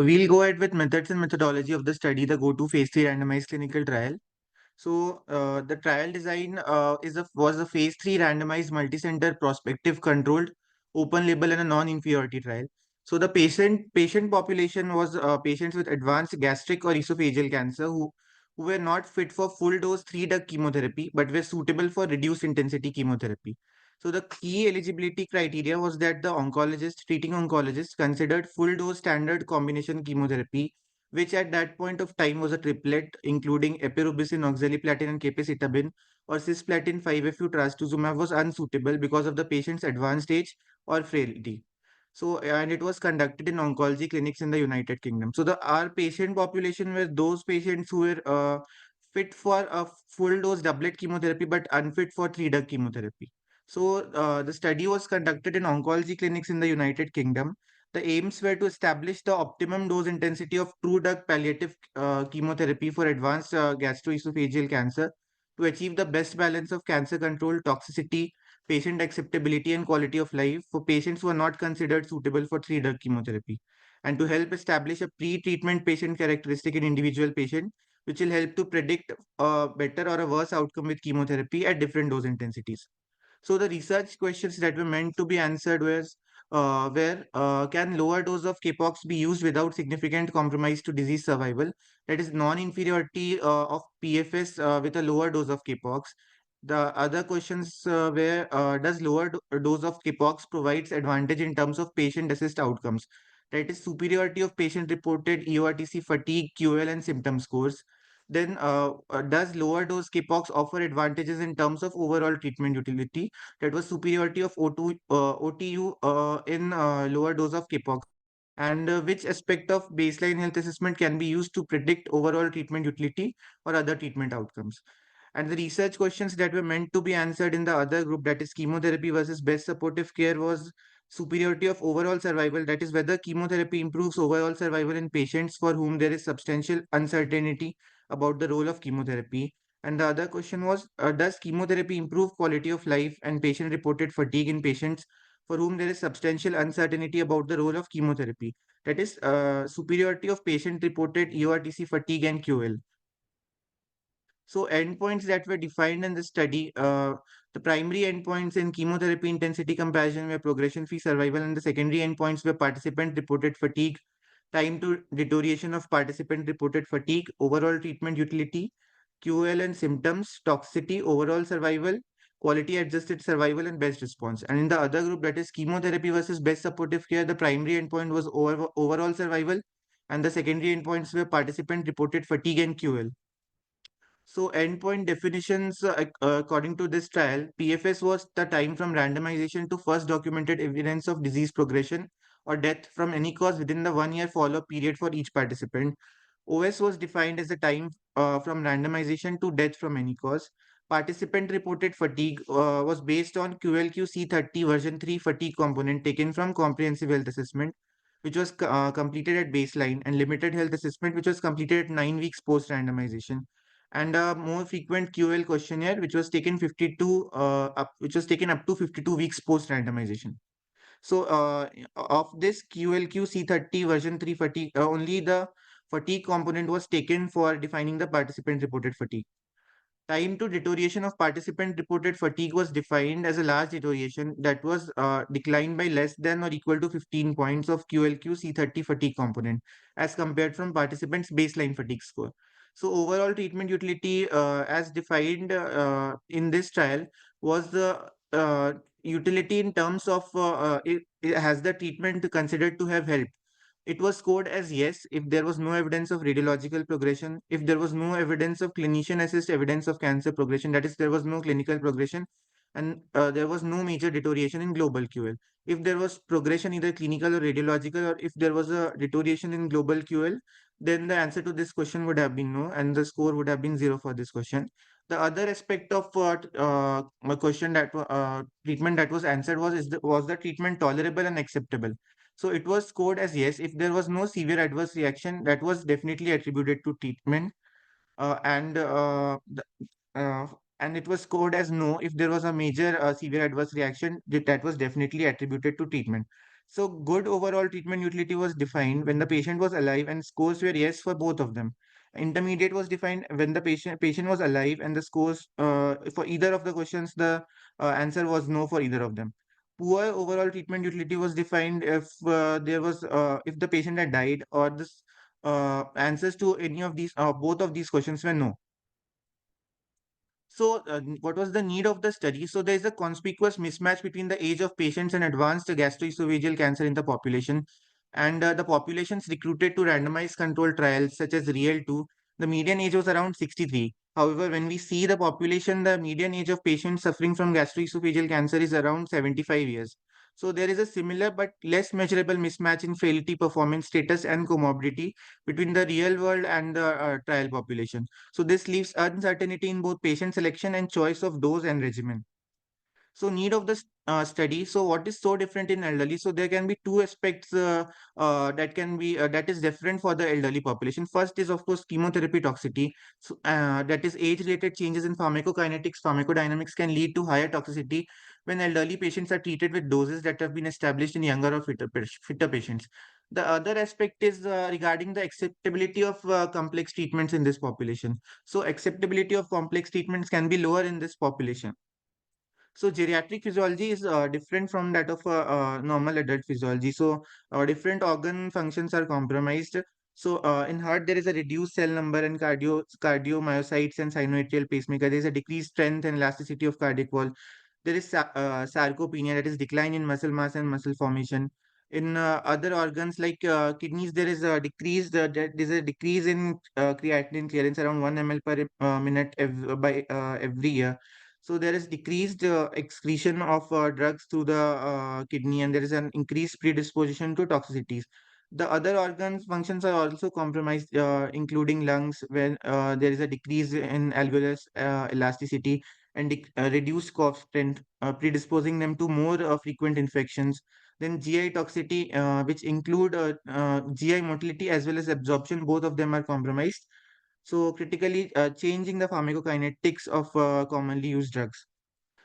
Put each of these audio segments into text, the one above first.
We'll go ahead with methods and methodology of the study, the go-to phase 3 randomized clinical trial. So, the trial design was a phase 3 randomized multicenter prospective controlled open label and a non-inferiority trial. So the patient population was patients with advanced gastric or esophageal cancer who were not fit for full dose 3-drug chemotherapy but were suitable for reduced intensity chemotherapy. So the key eligibility criteria was that the treating oncologist considered full dose standard combination chemotherapy, which at that point of time was a triplet including epirubicin, oxaliplatin, and capecitabine, or cisplatin 5-FU trastuzumab was unsuitable because of the patient's advanced age or frailty. So, and it was conducted in oncology clinics in the United Kingdom. So, our patient population were those patients who were fit for a full dose doublet chemotherapy but unfit for 3-drug chemotherapy. So, the study was conducted in oncology clinics in the United Kingdom. The aims were to establish the optimum dose intensity of true drug palliative chemotherapy for advanced gastroesophageal cancer to achieve the best balance of cancer control, toxicity, patient acceptability, and quality of life for patients who are not considered suitable for 3-drug chemotherapy, and to help establish a pre-treatment patient characteristic in individual patient, which will help to predict a better or a worse outcome with chemotherapy at different dose intensities. So the research questions that were meant to be answered was where can lower dose of Kpox be used without significant compromise to disease survival? That is non-inferiority of PFS with a lower dose of Kpox. The other questions were does dose of Kpox provides advantage in terms of patient assist outcomes? That is superiority of patient reported EORTC fatigue, QL, and symptom scores. Then, does lower dose Kpox offer advantages in terms of overall treatment utility? That was superiority of OTU in lower dose of Kpox. And which aspect of baseline health assessment can be used to predict overall treatment utility or other treatment outcomes? And the research questions that were meant to be answered in the other group, that is chemotherapy versus best supportive care, was superiority of overall survival, that is whether chemotherapy improves overall survival in patients for whom there is substantial uncertainty about the role of chemotherapy. And the other question was, does chemotherapy improve quality of life and patient reported fatigue in patients for whom there is substantial uncertainty about the role of chemotherapy? That is superiority of patient reported EORTC fatigue and QL. So endpoints that were defined in the study, the primary endpoints in chemotherapy intensity comparison were progression-free survival, and the secondary endpoints were participant-reported fatigue, time to deterioration of participant-reported fatigue, overall treatment utility, QOL and symptoms, toxicity, overall survival, quality-adjusted survival, and best response. And in the other group, that is chemotherapy versus best supportive care, the primary endpoint was overall survival, and the secondary endpoints were participant-reported fatigue and QL. So endpoint definitions, according to this trial, PFS was the time from randomization to first documented evidence of disease progression or death from any cause within the 1-year follow-up period for each participant. OS was defined as the time from randomization to death from any cause. Participant reported fatigue was based on QLQ C30 version 3 fatigue component taken from comprehensive health assessment, which was completed at baseline, and limited health assessment, which was completed at 9 weeks post randomization, and a more frequent QL questionnaire, which was taken up to 52 weeks post randomization. So, of this QLQ C30 version 3 fatigue, only the fatigue component was taken for defining the participant reported fatigue. Time to deterioration of participant reported fatigue was defined as a large deterioration that was declined by less than or equal to 15 points of QLQ C30 fatigue component as compared from participants' baseline fatigue score. So overall treatment utility as defined in this trial was the utility in terms of it has the treatment considered to have helped. It was scored as yes if there was no evidence of radiological progression, if there was no evidence of clinician assist evidence of cancer progression, that is, there was no clinical progression, and there was no major deterioration in global QL. If there was progression, either clinical or radiological, or if there was a deterioration in global QL, then the answer to this question would have been no, and the score would have been 0 for this question. The other aspect of a question that treatment that was answered was the treatment tolerable and acceptable? So it was scored as yes if there was no severe adverse reaction that was definitely attributed to treatment, and uh, and it was scored as no if there was a major severe adverse reaction that was definitely attributed to treatment. So good overall treatment utility was defined when the patient was alive and scores were yes for both of them. Intermediate was defined when the patient was alive and the scores for either of the questions, the answer was no for either of them. Poor overall treatment utility was defined if there was if the patient had died or the answers to any of these both of these questions were no. So, what was the need of the study? So, there is a conspicuous mismatch between the age of patients and advanced gastroesophageal cancer in the population. And the populations recruited to randomized controlled trials, such as REAL 2, the median age was around 63. However, when we see the population, the median age of patients suffering from gastroesophageal cancer is around 75 years. So, there is a similar but less measurable mismatch in frailty, performance status, and comorbidity between the real world and the trial population. So this leaves uncertainty in both patient selection and choice of dose and regimen. So need of the study. So what is so different in elderly? So there can be two aspects that can be that is different for the elderly population. First is of course chemotherapy toxicity. So that is age-related changes in pharmacokinetics, pharmacodynamics can lead to higher toxicity when elderly patients are treated with doses that have been established in younger or fitter patients. The other aspect is regarding the acceptability of complex treatments in this population. So acceptability of complex treatments can be lower in this population. So geriatric physiology is different from that of normal adult physiology. So different organ functions are compromised. So in heart there is a reduced cell number and cardiomyocytes and sinoatrial pacemaker. There is a decreased strength and elasticity of cardiac wall. There is sarcopenia, that is decline in muscle mass and muscle formation. In other organs like kidneys, there is a there is a decrease in creatinine clearance around 1 ml per minute by every year. So there is decreased excretion of drugs through the kidney, and there is an increased predisposition to toxicities. The other organs functions are also compromised, including lungs, where there is a decrease in alveolar elasticity and reduced cough strength, predisposing them to more frequent infections. Then GI toxicity, which include GI motility as well as absorption, both of them are compromised. So critically, changing the pharmacokinetics of commonly used drugs.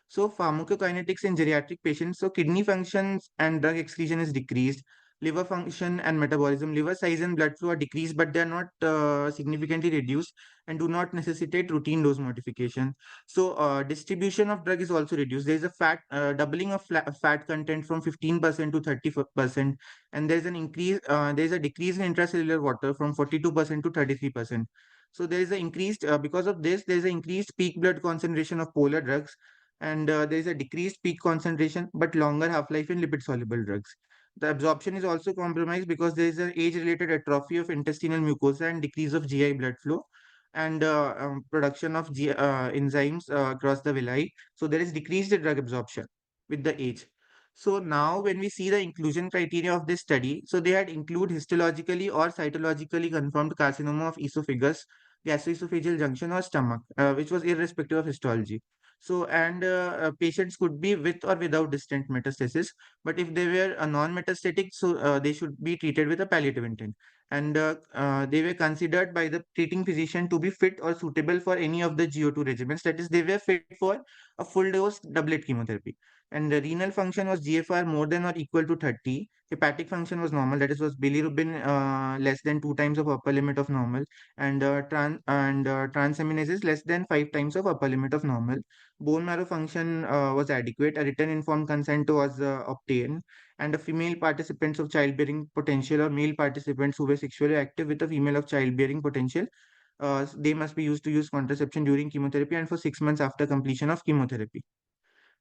So pharmacokinetics in geriatric patients, so kidney functions and drug excretion is decreased. Liver function and metabolism, liver size and blood flow are decreased, but they are not significantly reduced and do not necessitate routine dose modification. So distribution of drug is also reduced. There is a doubling of fat content from 15% to 30%, and there is an increase. There is a decrease in intracellular water from 42% to 33%. So there is an increased because of this. There is an increased peak blood concentration of polar drugs, and there is a decreased peak concentration but longer half-life in lipid-soluble drugs. The absorption is also compromised because there is an age-related atrophy of intestinal mucosa and decrease of GI blood flow and production of enzymes across the villi. So there is decreased drug absorption with the age. So now when we see the inclusion criteria of this study, so they had include histologically or cytologically confirmed carcinoma of esophagus, gastroesophageal junction or stomach, which was irrespective of histology. So, and patients could be with or without distant metastasis, but if they were a non-metastatic, so they should be treated with a palliative intent. And they were considered by the treating physician to be fit or suitable for any of the GO2 regimens. That is, they were fit for a full dose doublet chemotherapy. And the renal function was GFR more than or equal to 30. Hepatic function was normal, that is, was bilirubin less than 2 times of upper limit of normal, and transaminases less than 5 times of upper limit of normal. Bone marrow function was adequate. A written informed consent was obtained, and the female participants of childbearing potential or male participants who were sexually active with a female of childbearing potential, they must be used to use contraception during chemotherapy and for 6 months after completion of chemotherapy.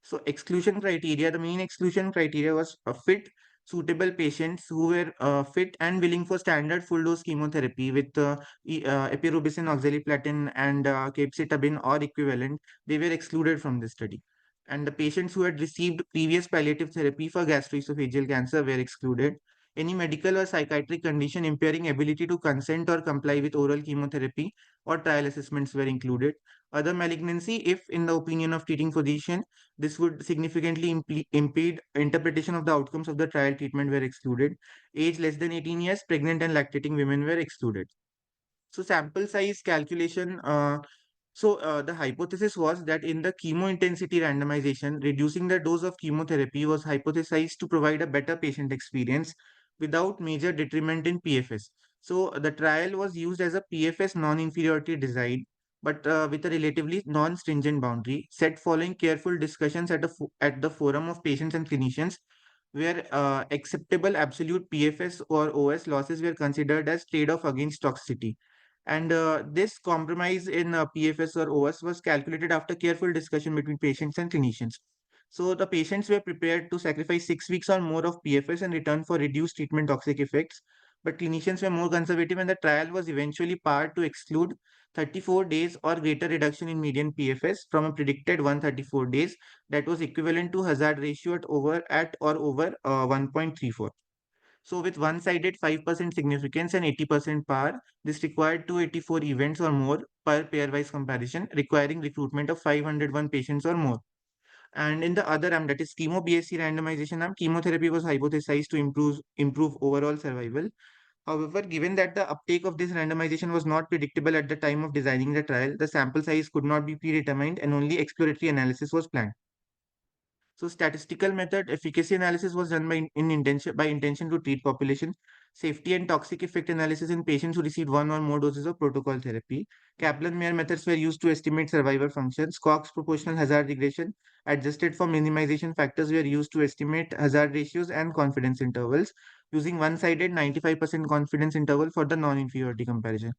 So exclusion criteria, the main exclusion criteria was fit, suitable patients who were fit and willing for standard full dose chemotherapy with epirubicin, oxaliplatin, and capecitabine or equivalent. They were excluded from this study. And the patients who had received previous palliative therapy for gastroesophageal cancer were excluded. Any medical or psychiatric condition impairing ability to consent or comply with oral chemotherapy or trial assessments were included. Other malignancy, if in the opinion of treating physician, this would significantly impede interpretation of the outcomes of the trial treatment were excluded. Age less than 18 years, pregnant and lactating women were excluded. So sample size calculation, So the hypothesis was that in the chemo intensity randomization, reducing the dose of chemotherapy was hypothesized to provide a better patient experience without major detriment in PFS. So the trial was used as a PFS non-inferiority design, but with a relatively non-stringent boundary set following careful discussions at the forum of patients and clinicians, where acceptable absolute PFS or OS losses were considered as trade-off against toxicity. And this compromise in PFS or OS was calculated after careful discussion between patients and clinicians. So the patients were prepared to sacrifice 6 weeks or more of PFS in return for reduced treatment toxic effects. But clinicians were more conservative, and the trial was eventually powered to exclude 34 days or greater reduction in median PFS from a predicted 134 days that was equivalent to hazard ratio at or over 1.34. So with one-sided 5% significance and 80% power, this required 284 events or more per pairwise comparison, requiring recruitment of 501 patients or more. And in the other arm, that is chemo BSC randomization arm, chemotherapy was hypothesized to improve overall survival. However, given that the uptake of this randomization was not predictable at the time of designing the trial, the sample size could not be predetermined and only exploratory analysis was planned. So statistical method efficacy analysis was done by intention to treat population. Safety and toxic effect analysis in patients who received one or more doses of protocol therapy. Kaplan-Meier methods were used to estimate survivor functions. Cox proportional hazard regression adjusted for minimization factors were used to estimate hazard ratios and confidence intervals using one-sided 95% confidence interval for the non-inferiority comparison.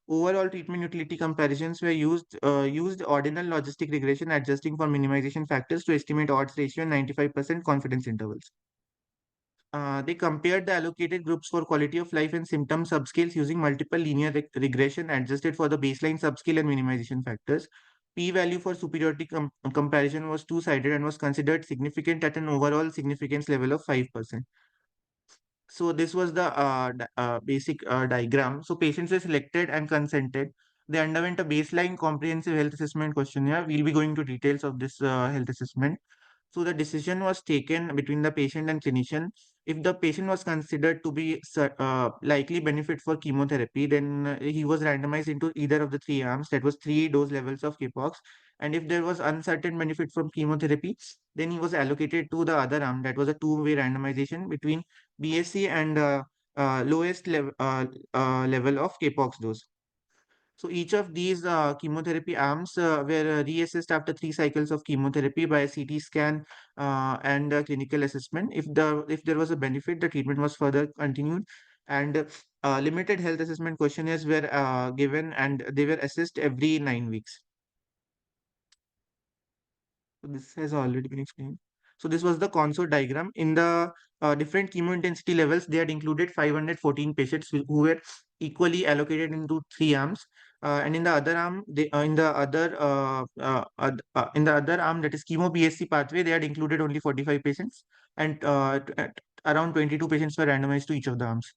Overall treatment utility comparisons were used ordinal logistic regression adjusting for minimization factors to estimate odds ratio and 95% confidence intervals. They compared the allocated groups for quality of life and symptom subscales using multiple linear regression adjusted for the baseline subscale and minimization factors. P-value for superiority comparison was two-sided and was considered significant at an overall significance level of 5%. So this was the basic diagram. So patients were selected and consented. They underwent a baseline comprehensive health assessment questionnaire. We'll be going to details of this health assessment. So the decision was taken between the patient and clinician. If the patient was considered to be likely benefit for chemotherapy, then he was randomized into either of the three arms. That was three dose levels of Kpox. And if there was uncertain benefit from chemotherapy, then he was allocated to the other arm. That was a two-way randomization between BSC and lowest level of Kpox dose. So each of these chemotherapy arms were reassessed after 3 cycles of chemotherapy by a CT scan and a clinical assessment. If there was a benefit, the treatment was further continued, and limited health assessment questionnaires were given, and they were assessed every 9 weeks. So this has already been explained. So this was the consort diagram. In the different chemo intensity levels, they had included 514 patients who were equally allocated into three arms. And in the other arm, in the other arm, that is chemo BSC pathway, they had included only 45 patients, and around 22 patients were randomized to each of the arms.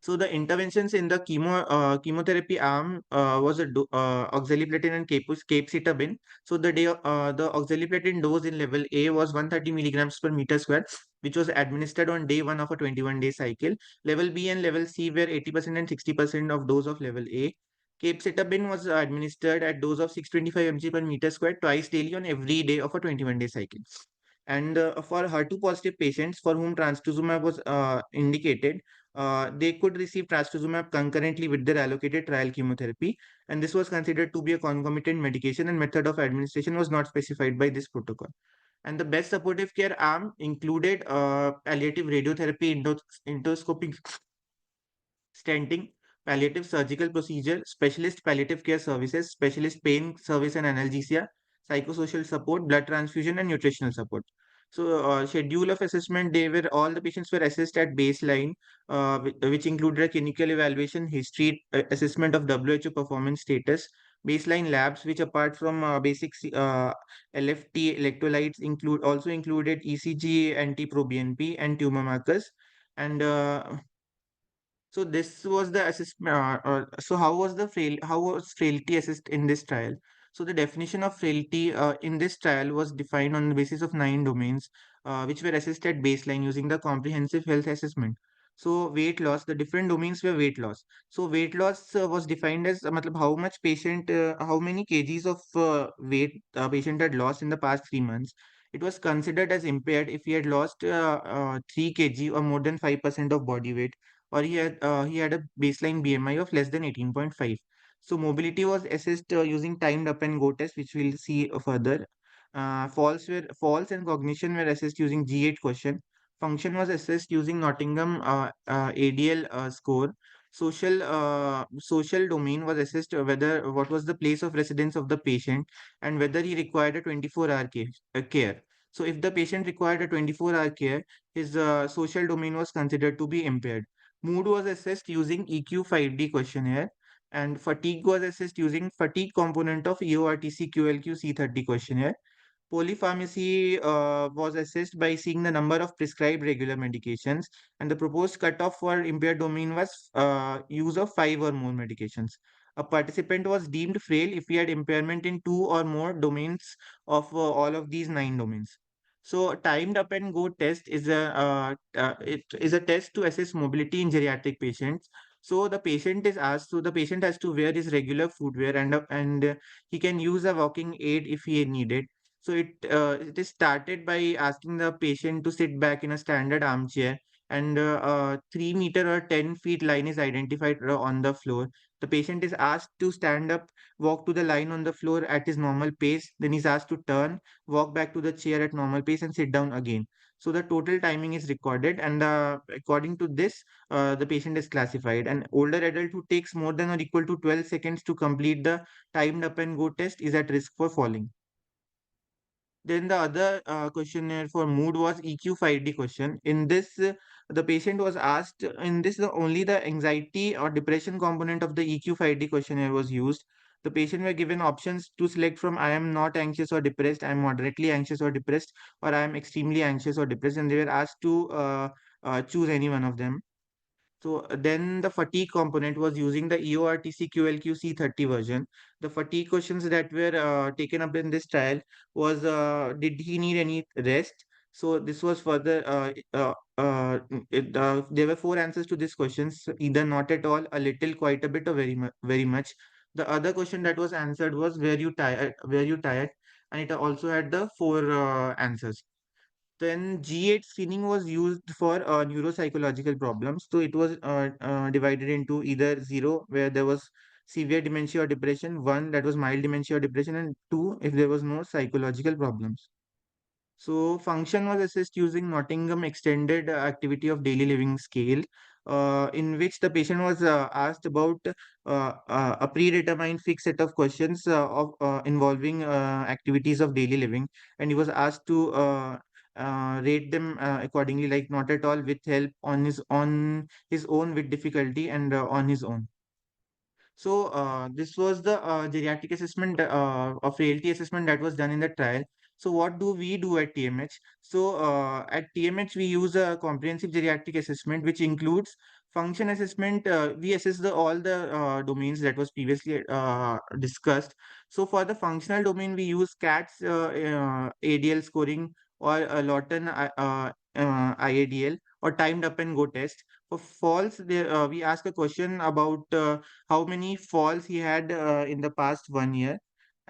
So the interventions in the chemotherapy arm was oxaliplatin and capecitabine. So the oxaliplatin dose in level A was 130 milligrams per meter square, which was administered on day one of a 21-day cycle. Level B and level C were 80% and 60% of dose of level A. Capecitabine was administered at dose of 625 mg per meter square twice daily on every day of a 21-day cycle. And for HER2 positive patients for whom trastuzumab was indicated, they could receive trastuzumab concurrently with their allocated trial chemotherapy, and this was considered to be a concomitant medication, and method of administration was not specified by this protocol. And the best supportive care arm included palliative radiotherapy, endoscopic stenting, palliative surgical procedure, specialist palliative care services, specialist pain service and analgesia, psychosocial support, blood transfusion, and nutritional support. So, schedule of assessment, all the patients were assessed at baseline, which included a clinical evaluation, history, assessment of WHO performance status, baseline labs, which apart from basic LFT electrolytes included ECG, anti-proBNP, and tumor markers, and so this was the assessment. So how was frailty assessed in this trial? So the definition of frailty in this trial was defined on the basis of 9 domains, which were assessed at baseline using the comprehensive health assessment. So weight loss, the different domains were weight loss. So weight loss was defined as matlab how much patient, how many kgs of weight patient had lost in the past 3 months. It was considered as impaired if he had lost 3 kg or more than 5% of body weight, or he had a baseline BMI of less than 18.5. So mobility was assessed using timed up and go test, which we'll see further. Falls and cognition were assessed using G8 question. Function was assessed using Nottingham ADL score. Social domain was assessed whether what was the place of residence of the patient and whether he required a 24-hour care. So if the patient required a 24-hour care, his social domain was considered to be impaired. Mood was assessed using EQ5D questionnaire, and fatigue was assessed using fatigue component of EORTC QLQ C30 questionnaire. Polypharmacy was assessed by seeing the number of prescribed regular medications, and the proposed cutoff for impaired domain was use of five or more medications. A participant was deemed frail if he had impairment in two or more domains of all of these nine domains. So, timed up and go test is a test to assess mobility in geriatric patients. So the patient has to wear his regular footwear, and he can use a walking aid if he needed. So it is started by asking the patient to sit back in a standard armchair, and 3 meter or 10 feet line is identified on the floor. The patient is asked to stand up, walk to the line on the floor at his normal pace. Then he's asked to turn, walk back to the chair at normal pace, and sit down again. So the total timing is recorded, and according to this, the patient is classified. An older adult who takes more than or equal to 12 seconds to complete the timed up and go test is at risk for falling. Then the other questionnaire for mood was EQ5D question. In this, the patient was asked, in this, only the anxiety or depression component of the EQ5D questionnaire was used. The patient were given options to select from I am not anxious or depressed, I am moderately anxious or depressed, or I am extremely anxious or depressed, and they were asked to choose any one of them. So then the fatigue component was using the EORTC QLQ 30 version. The fatigue questions that were taken up in this trial was did he need any rest? So this was further there were four answers to these questions: either not at all, a little, quite a bit, or very much. The other question that was answered was were you tired? Were you tired? And it also had the four answers. Then G8 screening was used for neuropsychological problems. So it was divided into either zero, where there was severe dementia or depression, one that was mild dementia or depression, and two if there was no psychological problems. So function was assessed using Nottingham Extended Activity of Daily Living Scale, in which the patient was asked about a predetermined fixed set of questions involving activities of daily living, and he was asked to rate them accordingly, like not at all, with help, on his own, with difficulty, and on his own. So this was the geriatric assessment of frailty assessment that was done in the trial. So what do we do at TMH? So at TMH we use a comprehensive geriatric assessment which includes function assessment. We assess all the domains that was previously discussed. So for the functional domain we use CATS ADL scoring, or Lawton IADL, or timed up and go test. For falls, we ask a question about how many falls he had in the past 1 year.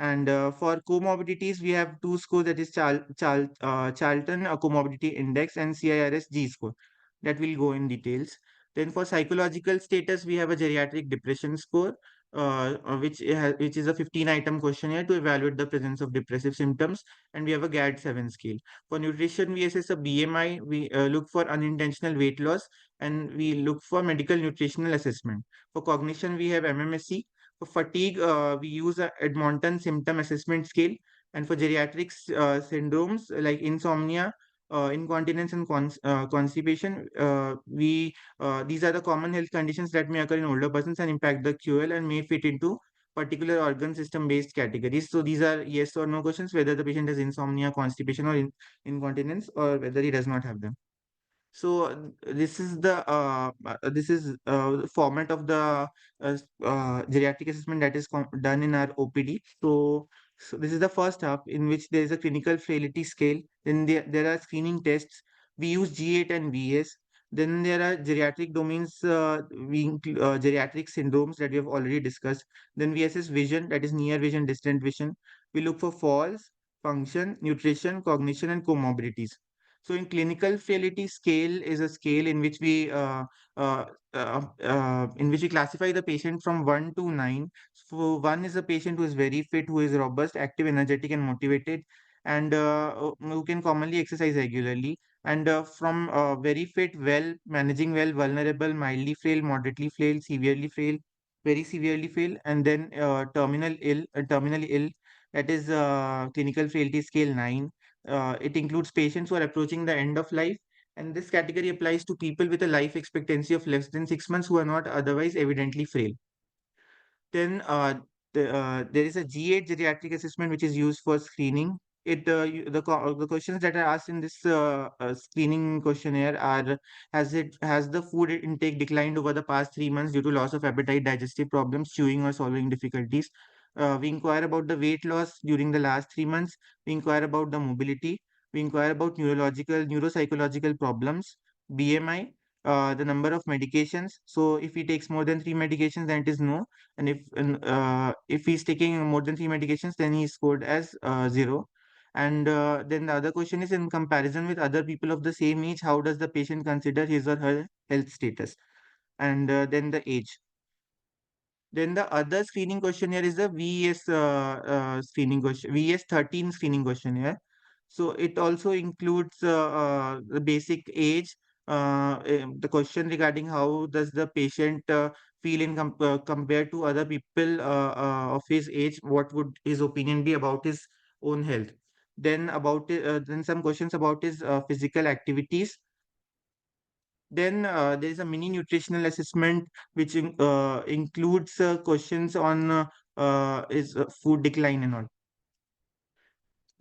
And for comorbidities, we have two scores, that is Charlton Comorbidity Index and CIRS G score. That will go in details. Then for psychological status, we have a geriatric depression score, which is a 15-item questionnaire to evaluate the presence of depressive symptoms, and we have a GAD-7 scale. For nutrition, we assess a BMI. We look for unintentional weight loss, and we look for medical nutritional assessment. For cognition, we have MMSE. For fatigue, we use a Edmonton Symptom Assessment Scale. And for geriatric syndromes like insomnia, incontinence, and constipation, we these are the common health conditions that may occur in older persons and impact the QL and may fit into particular organ system based categories. So these are yes or no questions, whether the patient has insomnia, constipation, or incontinence, or whether he does not have them. So this is format of the geriatric assessment that is done in our OPD. So this is the first half in which there is a clinical frailty scale. Then there are screening tests. We use G8 and VS. Then there are geriatric domains, geriatric syndromes that we have already discussed. Then we assess vision, that is near vision, distant vision. We look for falls, function, nutrition, cognition, and comorbidities. So in clinical frailty scale is a scale uh, in which we classify the patient from 1 to 9. So 1 is a patient who is very fit, who is robust, active, energetic, and motivated, and who can commonly exercise regularly. And from very fit, well, managing well, vulnerable, mildly frail, moderately frail, severely frail, very severely frail, and then terminal ill. That is clinical frailty scale 9. It includes patients who are approaching the end of life, and this category applies to people with a life expectancy of less than 6 months who are not otherwise evidently frail. Then there is a G8 geriatric assessment which is used for screening. The questions that are asked in this screening questionnaire are: has the food intake declined over the past 3 months due to loss of appetite, digestive problems, chewing or swallowing difficulties? We inquire about the weight loss during the last 3 months. We inquire about the mobility. We inquire about neuropsychological problems, BMI, the number of medications. So if he takes more than three medications, then it is no, and if he's taking more than three medications, then he's scored as 0. And then the other question is, in comparison with other people of the same age, how does the patient consider his or her health status? And then the age. Then the other screening questionnaire is the screening question, VS 13 screening questionnaire. So it also includes the basic age, the question regarding how does the patient feel compared to other people of his age, what would his opinion be about his own health. Then some questions about his physical activities. Then there is a mini nutritional assessment which includes questions on is food decline and all.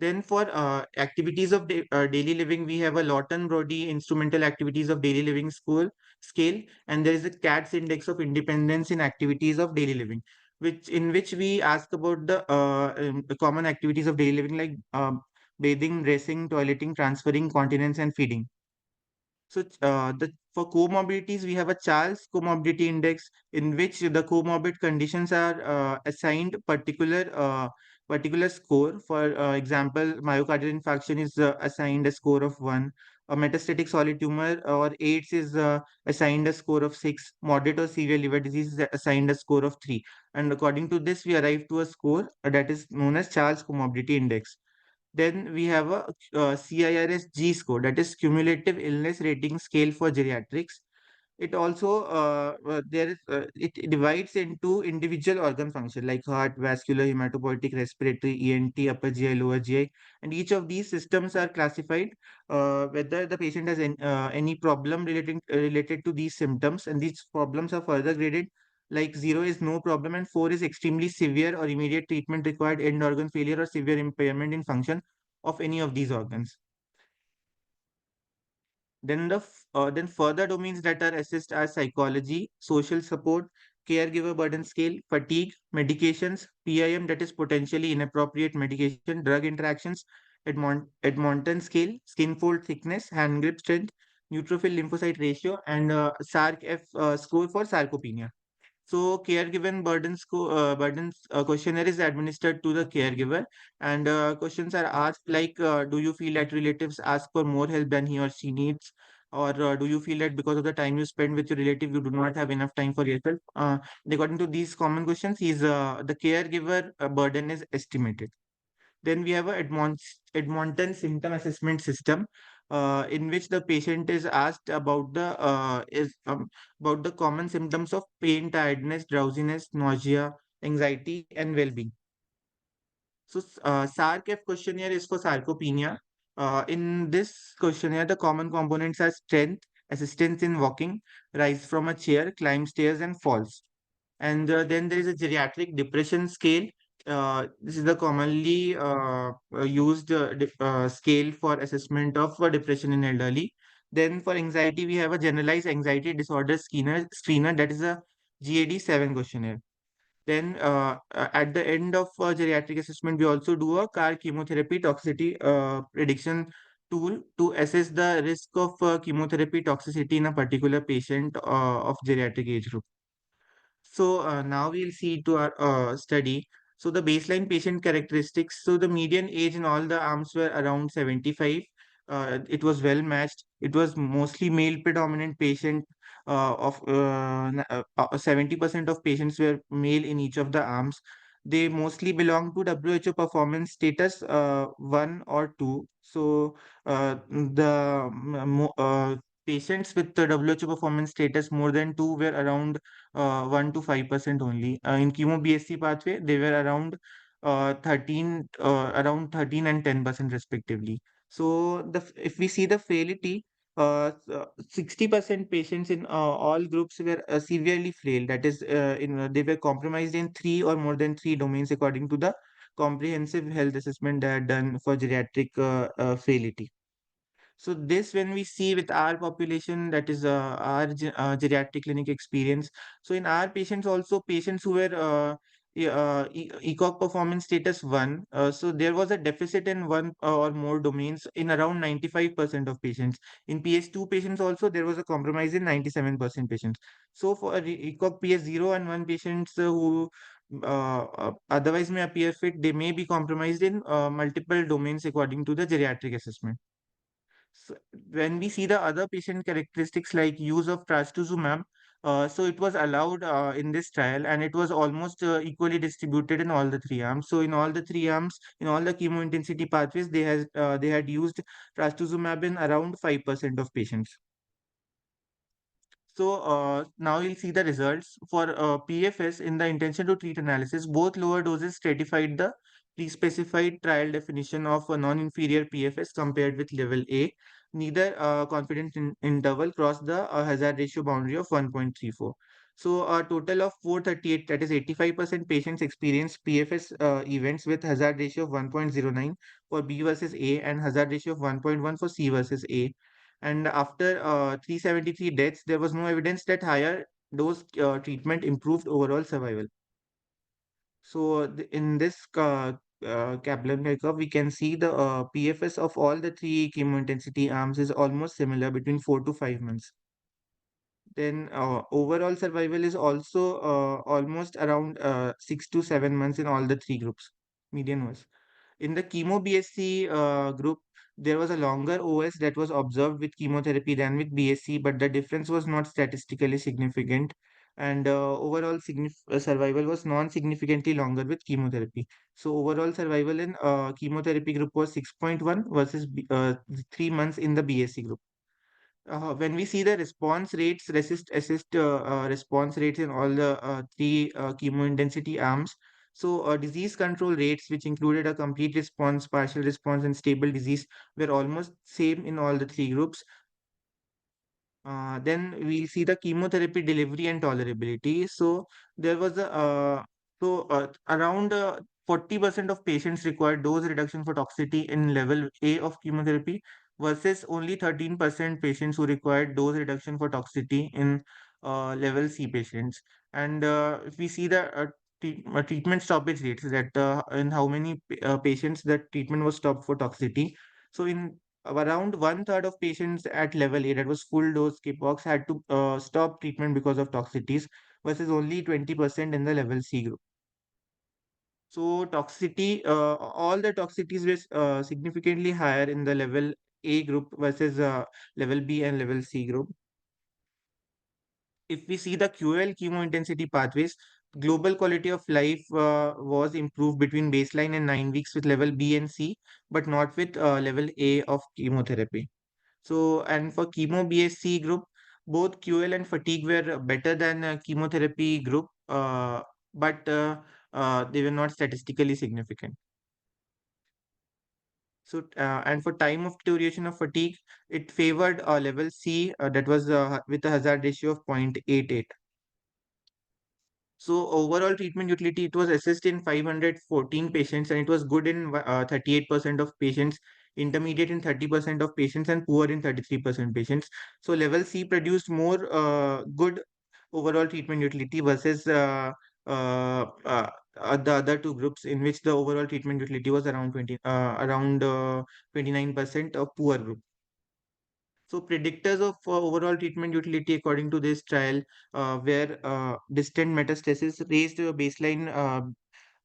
Then for activities of daily living, we have a Lawton Brody instrumental activities of daily living school scale, and there is a CATS index of independence in activities of daily living, which we ask about the common activities of daily living like bathing, dressing, toileting, transferring, continence, and feeding. So the for comorbidities, we have a Charles Comorbidity Index in which the comorbid conditions are assigned particular score. For example, myocardial infarction is assigned a score of 1. A metastatic solid tumor or AIDS is assigned a score of 6. Moderate or severe liver disease is assigned a score of 3. And according to this, we arrive to a score that is known as Charles Comorbidity Index. Then we have a CIRS G score, that is Cumulative Illness Rating Scale for Geriatrics. It also it divides into individual organ function like heart, vascular, hematopoietic, respiratory, ENT, upper GI, lower GI, and each of these systems are classified whether the patient has any problem related to these symptoms, and these problems are further graded. Like 0 is no problem, and 4 is extremely severe or immediate treatment required, end organ failure, or severe impairment in function of any of these organs. Then further domains that are assessed are psychology, social support, caregiver burden scale, fatigue, medications, PIM, that is potentially inappropriate medication, drug interactions, Edmonton scale, skin fold thickness, hand grip strength, neutrophil lymphocyte ratio, and SARC-F score for sarcopenia. So burdens questionnaire is administered to the caregiver, and questions are asked like, do you feel that relatives ask for more help than he or she needs, or do you feel that because of the time you spend with your relative, you do not have enough time for yourself? According to these common questions, the caregiver burden is estimated. Then we have a Edmonton symptom assessment system, in which the patient is asked about the common symptoms of pain, tiredness, drowsiness, nausea, anxiety, and well-being. So, SARC-F questionnaire is for sarcopenia. In this questionnaire, the common components are strength, assistance in walking, rise from a chair, climb stairs, and falls. And then there is a geriatric depression scale. This is the commonly used scale for assessment of depression in elderly. Then for anxiety, we have a generalized anxiety disorder screener, that is a GAD 7 questionnaire. Then at the end of geriatric assessment, we also do a CAR chemotherapy toxicity prediction tool to assess the risk of chemotherapy toxicity in a particular patient of geriatric age group. So now we'll see to our study. So the baseline patient characteristics. So the median age in all the arms were around 75. It was well matched. It was mostly male predominant patient. 70% of patients were male in each of the arms. They mostly belong to WHO performance status 1 or 2. So the patients with the WHO performance status more than 2 were around 1 to 5% only. In chemo BSc pathway, they were around 13 and 10% respectively. So if we see the frailty, 60% patients in all groups were severely frail. That is, they were compromised in three or more than three domains according to the comprehensive health assessment that done for geriatric frailty. So this, when we see with our population, that is geriatric clinic experience. So in our patients, also patients who were ECOG performance status 1, so there was a deficit in one or more domains in around 95% of patients. In PS2 patients also, there was a compromise in 97% patients. So for ECOG PS0 and 1 patients who otherwise may appear fit, they may be compromised in multiple domains according to the geriatric assessment. So when we see the other patient characteristics like use of trastuzumab, so it was allowed in this trial, and it was almost equally distributed in all the three arms. So in all the three arms, in all the chemo intensity pathways, they had used trastuzumab in around 5% of patients. So now you'll see the results for PFS in the intention to treat analysis. Both lower doses stratified the pre-specified trial definition of a non-inferior PFS compared with level A. Neither confidence interval crossed the hazard ratio boundary of 1.34. So a total of 438, that is 85% patients experienced PFS events with hazard ratio of 1.09 for B versus A and hazard ratio of 1.1 for C versus A. And after 373 deaths, there was no evidence that higher dose treatment improved overall survival. So in this Kaplan-Meier curve, we can see the PFS of all the three chemointensity arms is almost similar between 4 to 5 months. Then overall survival is also almost around 6 to 7 months in all the three groups. Median was. In the chemo BSc group, there was a longer OS that was observed with chemotherapy than with BSc, but the difference was not statistically significant. And overall survival was non-significantly longer with chemotherapy. So overall survival in chemotherapy group was 6.1 versus 3 months in the BSc group. When we see the response rates, response rates in all the three chemo intensity arms, so disease control rates, which included a complete response, partial response, and stable disease, were almost same in all the three groups. Then we'll see the chemotherapy delivery and tolerability. So there was around 40% of patients required dose reduction for toxicity in level A of chemotherapy versus only 13% patients who required dose reduction for toxicity in level C patients. And if we see the treatment stoppage rates, that in how many patients that treatment was stopped for toxicity. So in around one third of patients at level A, that was full dose Kpox, had to stop treatment because of toxicities, versus only 20% in the level C group. So toxicity, all the toxicities were significantly higher in the level A group versus level B and level C group. If we see the QL chemo intensity pathways, global quality of life was improved between baseline and 9 weeks with level B and C, but not with level A of chemotherapy. So, and for chemo BSc group, both QL and fatigue were better than chemotherapy group, but they were not statistically significant. So, and for time of duration of fatigue, it favored level C, that was with a hazard ratio of 0.88. So overall treatment utility, it was assessed in 514 patients, and it was good in 38% of patients, intermediate in 30% of patients, and poor in 33% patients. So level C produced more good overall treatment utility versus the other two groups, in which the overall treatment utility was around 29% of poor group. So predictors of overall treatment utility according to this trial were distant metastasis, raised baseline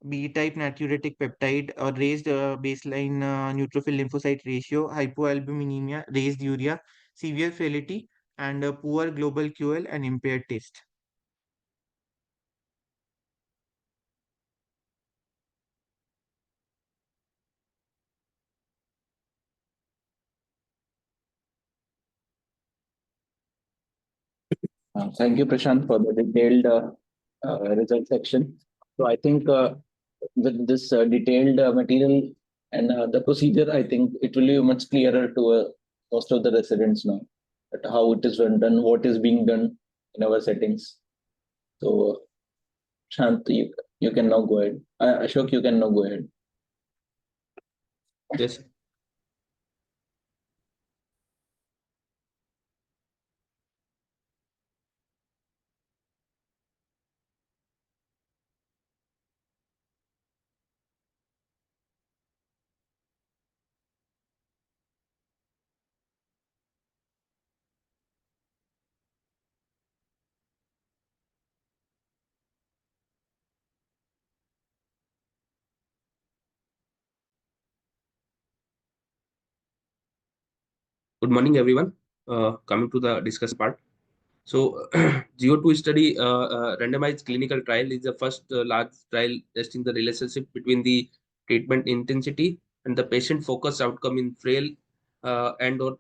B type natriuretic peptide, or raised baseline neutrophil lymphocyte ratio, hypoalbuminemia, raised urea, severe frailty, and poor global QL and impaired taste. Thank you, Prashant, for the detailed result section. So I think with this detailed material and the procedure, I think it will be much clearer to most of the residents now at how it is done, what is being done in our settings. So Shant, you can now go ahead. Ashok, you can now go ahead. Yes. Good morning, everyone. Coming to the discuss part. So, GO2 study randomized clinical trial is the first large trial testing the relationship between the treatment intensity and the patient-focused outcome in frail and or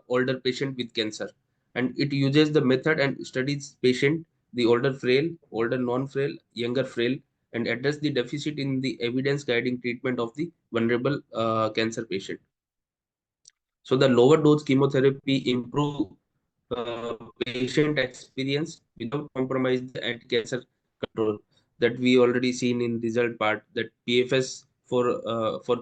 older patient with cancer. And it uses the method and studies patient, the older frail, older non-frail, younger frail, and address the deficit in the evidence guiding treatment of the vulnerable cancer patient. So the lower dose chemotherapy improve patient experience without compromise the anti-cancer control that we already seen in result part that PFS for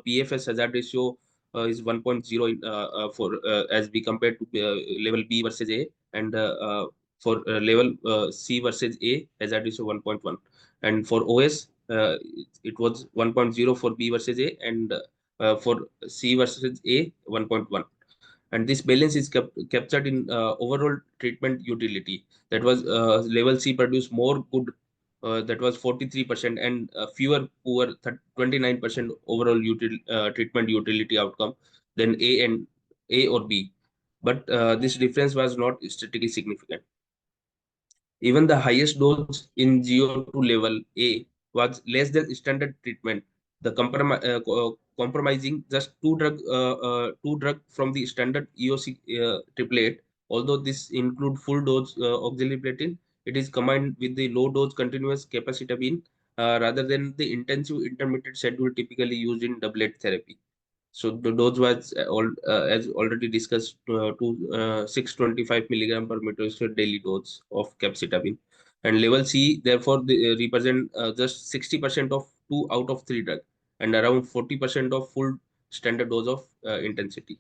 PFS hazard ratio is 1.0 for as we compared to level B versus A, and for level C versus A hazard ratio 1.1, and for OS it was 1.0 for B versus A, and for C versus A 1.1. And this balance is captured in overall treatment utility. That was level C produced more good, that was 43%, and fewer poor 29% overall treatment utility outcome than A or B. But this difference was not statistically significant. Even the highest dose in GO2 level A was less than standard treatment. The compromising just two drug from the standard EOC triplet. Although this include full dose oxaliplatin, it is combined with the low dose continuous capecitabine rather than the intensive intermittent schedule typically used in doublet therapy. So the dose was as already discussed, to 625 milligram per meter square daily dose of capecitabine, and level C therefore represent just 60% of 2 out of 3 drug and around 40% of full standard dose of intensity.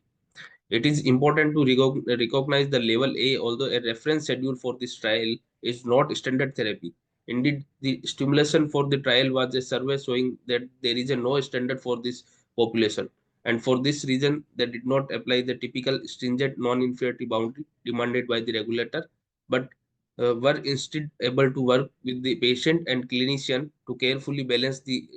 It is important to recognize the level A, although a reference schedule for this trial is not standard therapy. Indeed, the stimulation for the trial was a survey showing that there is a no standard for this population. And for this reason, they did not apply the typical stringent non-inferiority boundary demanded by the regulator, but were instead able to work with the patient and clinician to carefully balance the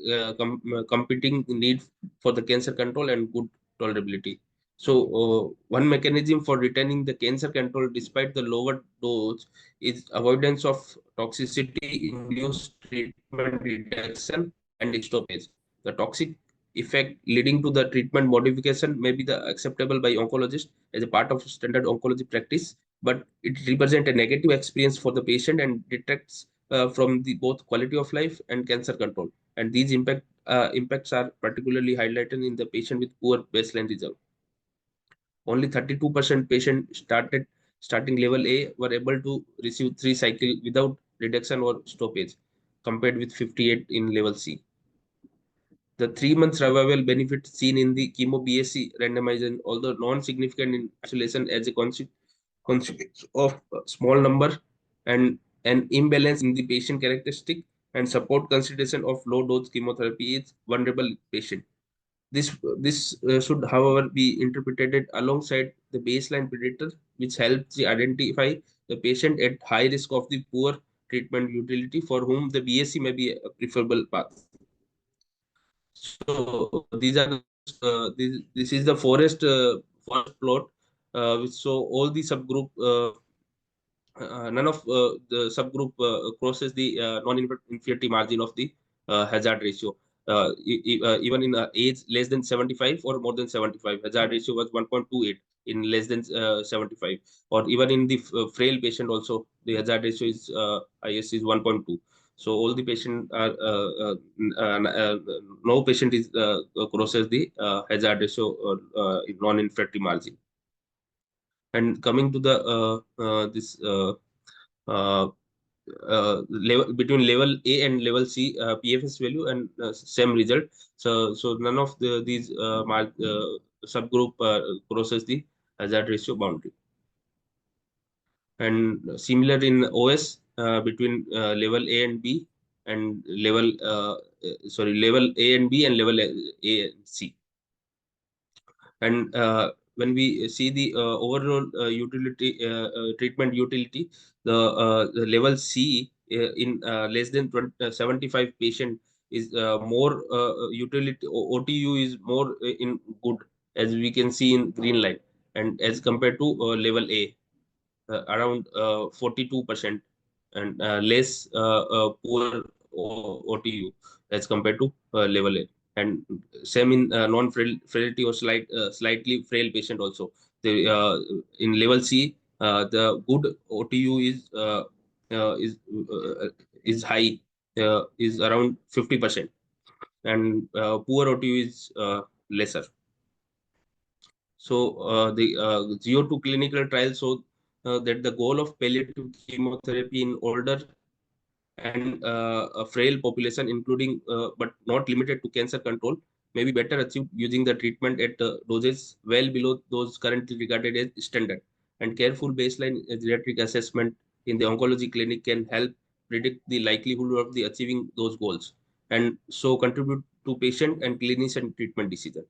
competing need for the cancer control and good tolerability. So, one mechanism for retaining the cancer control despite the lower dose is avoidance of toxicity induced treatment reduction and stoppage. The toxic effect leading to the treatment modification may be the acceptable by oncologists as a part of standard oncology practice, but it represents a negative experience for the patient and detracts from the both quality of life and cancer control. And these impacts are particularly highlighted in the patient with poor baseline result. Only 32% patients starting level A were able to receive 3 cycles without reduction or stoppage, compared with 58 in level C. The 3 month survival benefit seen in the chemo BSc randomization, although non-significant in isolation as a consequence of a small number and an imbalance in the patient characteristic and support consideration of low dose chemotherapy is vulnerable patient. This should, however, be interpreted alongside the baseline predictor, which helps to identify the patient at high risk of the poor treatment utility for whom the BSc may be a preferable path. So these are this is the forest plot, which show all the subgroup. None of the subgroup crosses the non-inferiority margin of the hazard ratio. Even in age less than 75 or more than 75, hazard ratio was 1.28 in less than 75. Or even in the frail patient also, the hazard ratio is IS is 1.2. So all the patient are no patient is crosses the hazard ratio or non-inferiority margin. And coming to the this uh, level between level A and level C PFS value and same result. So none of these subgroup crosses the hazard ratio boundary. And similar in OS between level A and B and level A and B and level A and C. And when we see the overall treatment utility, the level C in less than 75 patient is more utility. OTU is more in good, as we can see in green line, and as compared to level A, around 42%, and less poor OTU as compared to level A. And same in non-frailty or slightly frail patient also. The in level C, the good OTU is high, is around 50%, and poor OTU is lesser. So the GO2 clinical trial showed that the goal of palliative chemotherapy in older and a frail population, including but not limited to cancer control, may be better achieved using the treatment at doses well below those currently regarded as standard. And careful baseline geriatric assessment in the oncology clinic can help predict the likelihood of the achieving those goals, and so contribute to patient and clinician treatment decision.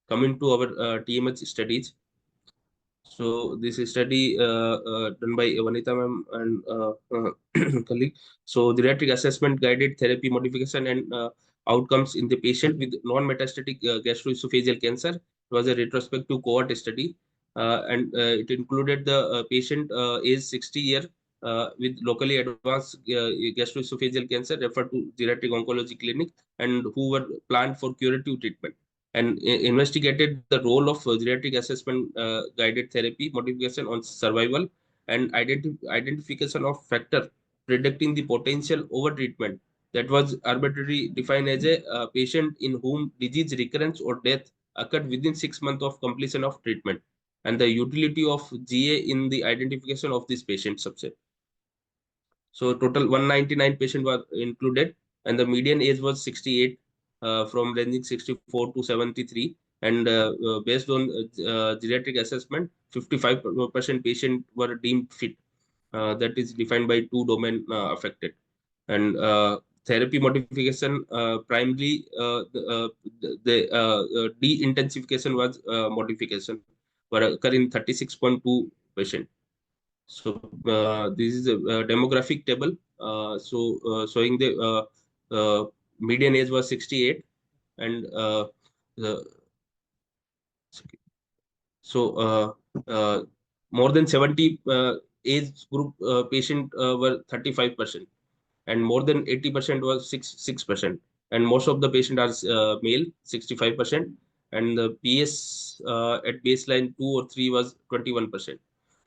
Coming to our TMH studies, so this is study done by Vanita ma'am and colleague. So the geriatric assessment guided therapy modification and outcomes in the patient with non-metastatic gastroesophageal cancer. It was a retrospective cohort study, and it included the patient age 60 year with locally advanced gastroesophageal cancer referred to geriatric oncology clinic, and who were planned for curative treatment, and investigated the role of geriatric assessment guided therapy modification on survival and identification of factor predicting the potential overtreatment that was arbitrarily defined as a patient in whom disease recurrence or death occurred within 6 months of completion of treatment, and the utility of GA in the identification of this patient subset. So total 199 patients were included, and the median age was 68, from ranging 64 to 73. And based on geriatric assessment, 55% patients were deemed fit. That is defined by two domain affected. And therapy modification, primarily the de-intensification was modification, were occur in 36.2 patient. So this is a demographic table. Showing the median age was 68, and the, so more than 70 age group patient were 35%, and more than 80% was 6%, and most of the patient are male, 65%, and the PS at baseline 2 or 3 was 21%,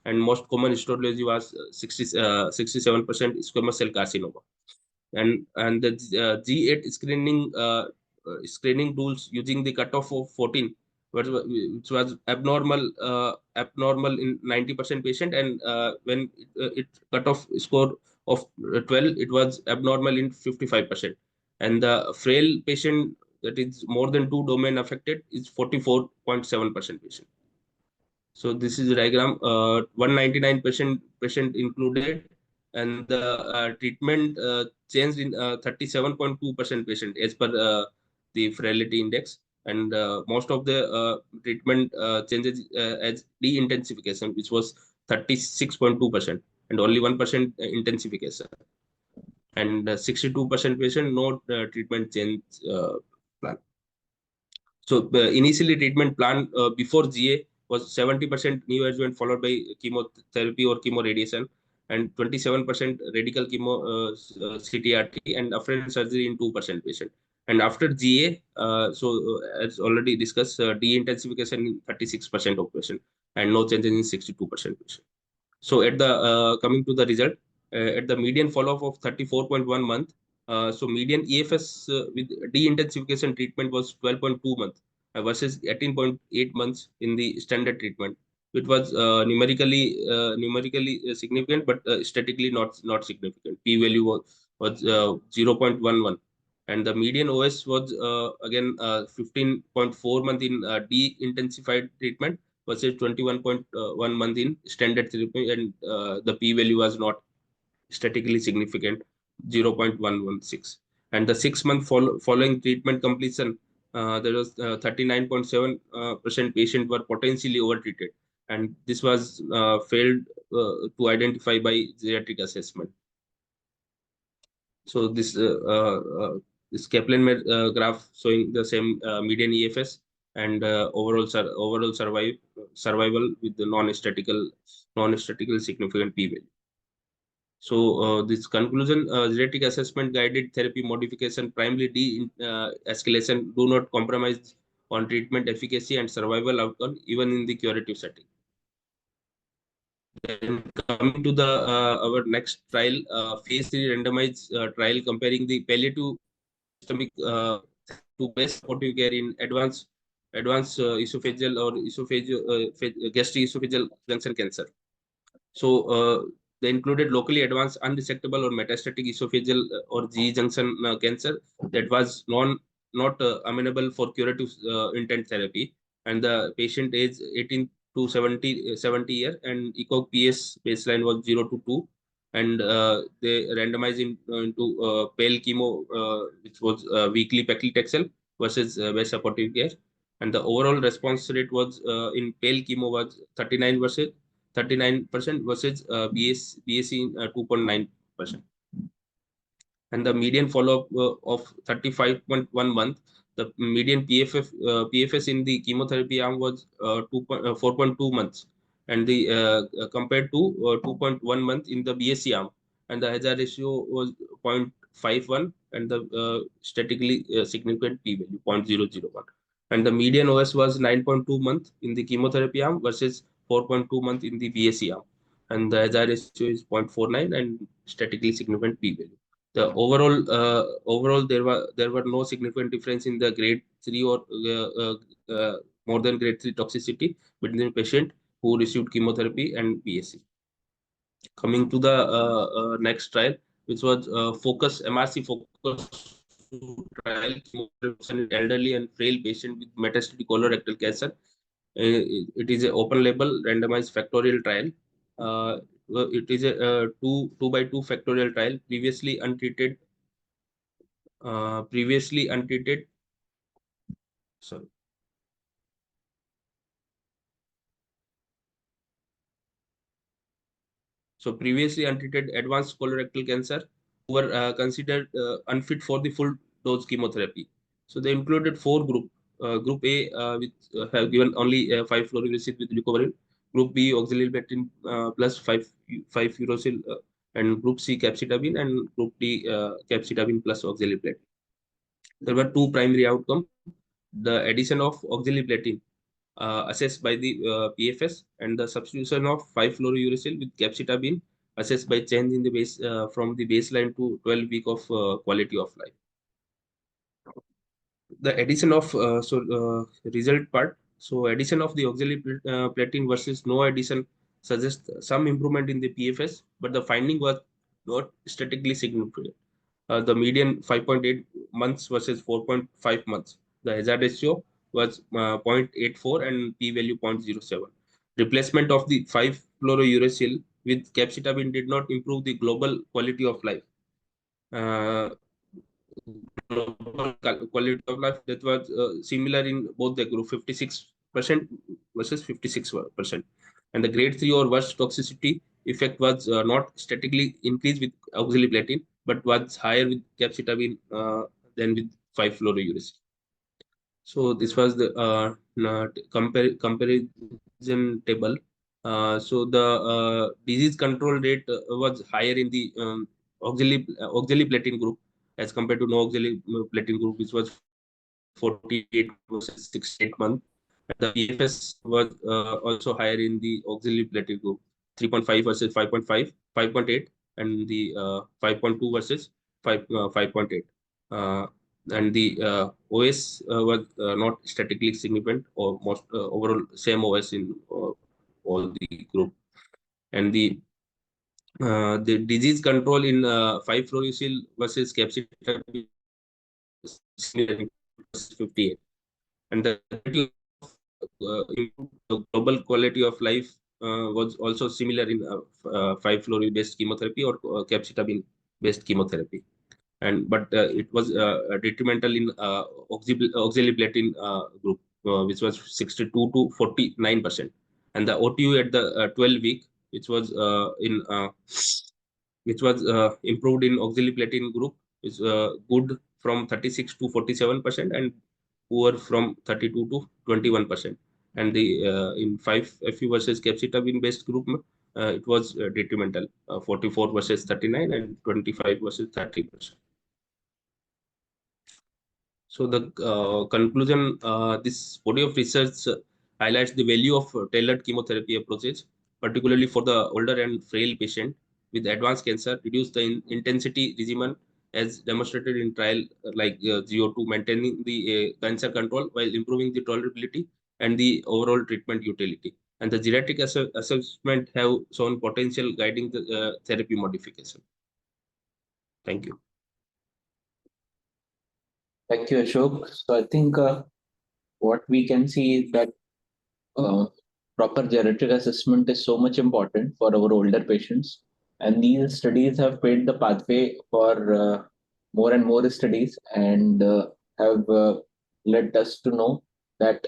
and most common histology was 67% squamous cell carcinoma. And the G8 screening tools using the cutoff of 14, which was abnormal in 90% patient, and when it cutoff score of 12, it was abnormal in 55%, and the frail patient, that is more than two domain affected, is 44.7% patient. So this is the diagram. 199 patient included, and the treatment changed in 37.2% patient as per the frailty index, and most of the treatment changes as de-intensification, which was 36.2%, and only 1% intensification, and 62% patient no treatment change plan. So initially treatment plan before GA was 70% neoadjuvant followed by chemotherapy or chemoradiation, and 27% radical chemo CTRT, and after surgery in 2% patient. And after GA, as already discussed, de-intensification in 36% of patient, and no changes in 62% patient. So at the coming to the result, at the median follow-up of 34.1 month, so median EFS with de-intensification treatment was 12.2 months versus 18.8 months in the standard treatment. It was numerically significant, but statistically not significant. P-value was 0.11, and the median OS was again 15.4 month in de-intensified treatment versus 21.1 month in standard therapy, and the p-value was not statistically significant, 0.116. And the 6 month following treatment completion, there was 39.7% patient were potentially overtreated, and this was failed to identify by geriatric assessment. So this Kaplan graph showing the same median EFS and overall survival with the non-statistical significant p-value. So this conclusion, genetic assessment guided therapy modification, primarily de-escalation, do not compromise on treatment efficacy and survival outcome even in the curative setting. Then coming to the our next trial, phase 3 randomized trial comparing the palliative systemic to best supportive care in advanced esophageal or gastric esophageal junction cancer. So they included locally advanced unresectable or metastatic esophageal or GE junction cancer that was not amenable for curative intent therapy, and the patient age 18 to 70 year, and ECOG PS baseline was 0 to 2, and they randomized into pale chemo, which was weekly paclitaxel versus best supportive care, and the overall response rate was in pale chemo was 39% versus BSc 2.9%. And the median follow-up of 35.1 month, the median PFS in the chemotherapy arm was 4.2 months, and the compared to 2.1 month in the BSc arm, and the hazard ratio was 0.51, and the statistically significant p-value 0.001, and the median OS was 9.2 month in the chemotherapy arm versus 4.2 month in the BSc arm, and the hazard ratio is 0.49 and statistically significant p-value. The overall there were no significant difference in the grade 3 or more than grade 3 toxicity between the patient who received chemotherapy and BSc. Coming to the next trial, which was MRC focus trial, chemotherapy in elderly and frail patient with metastatic colorectal cancer. It is an open label randomized factorial trial. It is a 2 by 2 factorial trial. Previously untreated. Sorry. So previously untreated advanced colorectal cancer who were considered unfit for the full dose chemotherapy. So they included 4 groups. Group A with have given only 5 fluorouracil with leucovorin. Group B oxaliplatin plus 5 uracil, and Group C capecitabine, and Group D capecitabine plus oxaliplatin. There were 2 primary outcomes: the addition of oxaliplatin assessed by the PFS, and the substitution of 5-fluorouracil with capecitabine assessed by change in the base from the baseline to 12 week of quality of life. The addition of result part. So addition of the oxaliplatin versus no addition suggests some improvement in the PFS, but the finding was not statistically significant. The median 5.8 months versus 4.5 months. The hazard ratio was 0.84 and p-value 0.07. Replacement of the 5-fluorouracil with capecitabine did not improve the global quality of life. Global quality of life that was similar in both the group, 56% versus 56%. And the grade 3 or worse toxicity effect was not statically increased with oxaliplatin, but was higher with capecitabine than with 5-fluorouracil. So this was the comparison table. So the disease control rate was higher in the oxaliplatin group as compared to no oxaliplatin group, which was 48 versus 68 months. The PFS was also higher in the oxaliplatin group, 3.5 versus 5.5, 5.8, and the 5.2 versus 5.8. And the OS was not statistically significant, or most overall same OS in all the group. And the disease control in 5-fluorouracil versus capecitabine 58, and the global quality of life was also similar in 5-fluorouracil based chemotherapy or capecitabine based chemotherapy. And but it was detrimental in oxaliplatin group, which was 62 to 49%, and the OTU at the 12-week, which was improved in oxaliplatin group, is good from 36 to 47%, and poor from 32 to 21%. And the in 5-FU versus capecitabine based group, it was detrimental, 44 versus 39 and 25 versus 30%. So the conclusion, this body of research highlights the value of tailored chemotherapy approaches, particularly for the older and frail patient with advanced cancer, reduce the intensity regimen as demonstrated in trial like GO2, maintaining the cancer control while improving the tolerability and the overall treatment utility. And the genetic assessment have shown potential guiding the therapy modification. Thank you. Thank you, Ashok. So I think what we can see is that proper genetic assessment is so much important for our older patients. And these studies have paved the pathway for more and more studies, and have led us to know that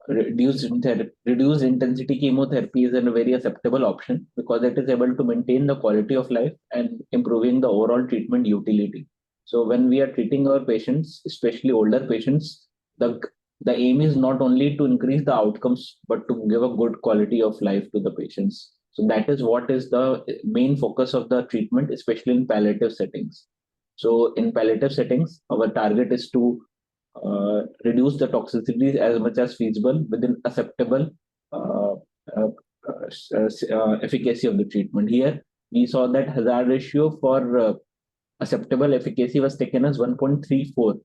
reduced intensity chemotherapy is a very acceptable option because it is able to maintain the quality of life and improving the overall treatment utility. So when we are treating our patients, especially older patients, the aim is not only to increase the outcomes but to give a good quality of life to the patients. So that is what is the main focus of the treatment, especially in palliative settings. So in palliative settings, our target is to reduce the toxicities as much as feasible within acceptable efficacy of the treatment. Here, we saw that hazard ratio for acceptable efficacy was taken as 1.34,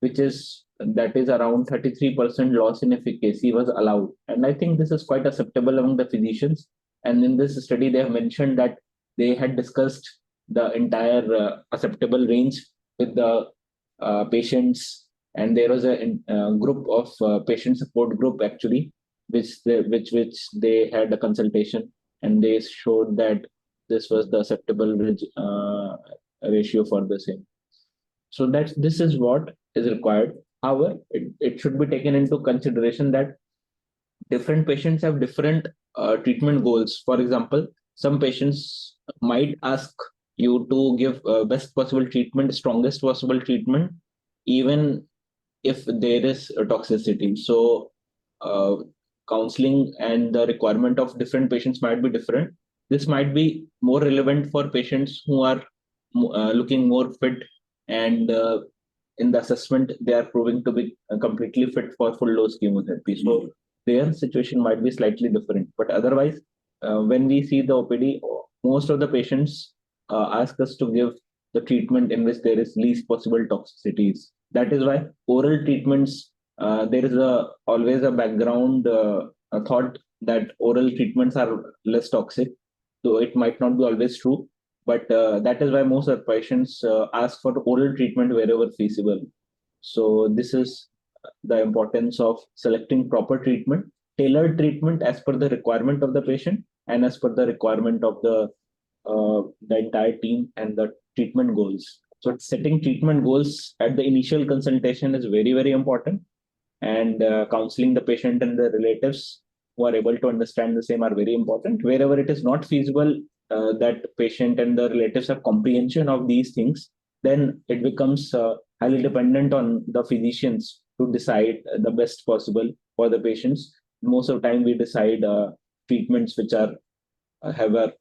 that is around 33% loss in efficacy was allowed. And I think this is quite acceptable among the physicians. And in this study, they have mentioned that they had discussed the entire acceptable range with the patients, and there was a group of patient support group actually, which they had a consultation, and they showed that this was the acceptable ratio for the same. So this is what is required. However, it should be taken into consideration that different patients have different treatment goals. For example, some patients might ask you to give best possible treatment, strongest possible treatment, even if there is a toxicity. So counseling and the requirement of different patients might be different. This might be more relevant for patients who are looking more fit, and in the assessment they are proving to be completely fit for full dose chemotherapy. So their situation might be slightly different. But otherwise, when we see the OPD, most of the patients ask us to give the treatment in which there is least possible toxicities. That is why oral treatments, there is always a background a thought that oral treatments are less toxic, though it might not be always true. But that is why most of the patients ask for oral treatment wherever feasible. So this is the importance of selecting proper treatment, tailored treatment as per the requirement of the patient, and as per the requirement of the entire team and the treatment goals. So setting treatment goals at the initial consultation is very, very important, and counseling the patient and the relatives who are able to understand the same are very important. Wherever it is not feasible that patient and the relatives have comprehension of these things, then it becomes highly dependent on the physicians to decide the best possible for the patients. Most of the time, we decide treatments which are have a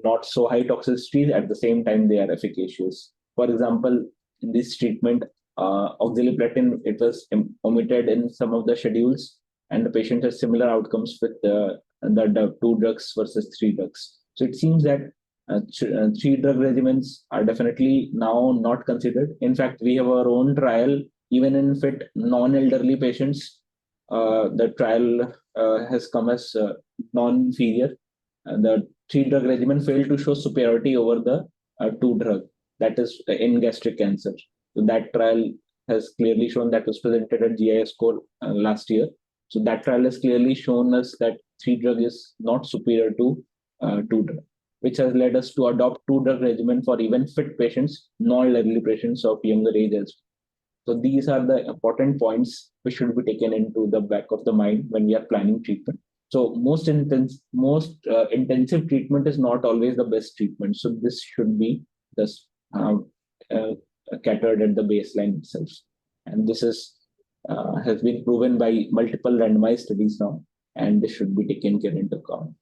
not so high toxicity. At the same time, they are efficacious. For example, in this treatment, oxaliplatin, it was omitted in some of the schedules, and the patient has similar outcomes with the 2 drugs versus 3 drugs. So it seems that 3 drug regimens are definitely now not considered. In fact, we have our own trial even in fit non-elderly patients. The trial has come as non-inferior. The 3 drug regimen failed to show superiority over the 2 drug, that is in gastric cancer. So that trial has clearly shown, that was presented at GIS core last year. So that trial has clearly shown us that 3 drug is not superior to 2 drug, which has led us to adopt 2 drug regimen for even fit patients, non-elderly patients of younger age as well. So these are the important points which should be taken into the back of the mind when we are planning treatment. So most intensive treatment is not always the best treatment. So this should be just catered at the baseline itself, and this is has been proven by multiple randomized studies now, and this should be taken care into account.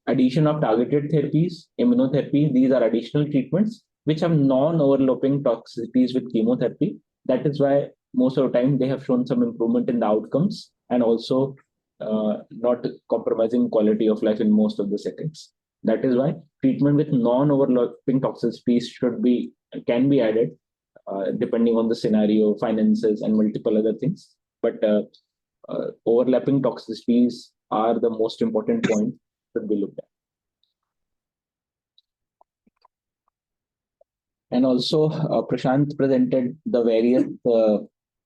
Addition of targeted therapies, immunotherapy, these are additional treatments which have non-overlapping toxicities with chemotherapy. That is why most of the time they have shown some improvement in the outcomes, and also not compromising quality of life in most of the settings. That is why treatment with non-overlapping toxicities can be added depending on the scenario, finances, and multiple other things. But overlapping toxicities are the most important point that be looked at. And also, Prashant presented the various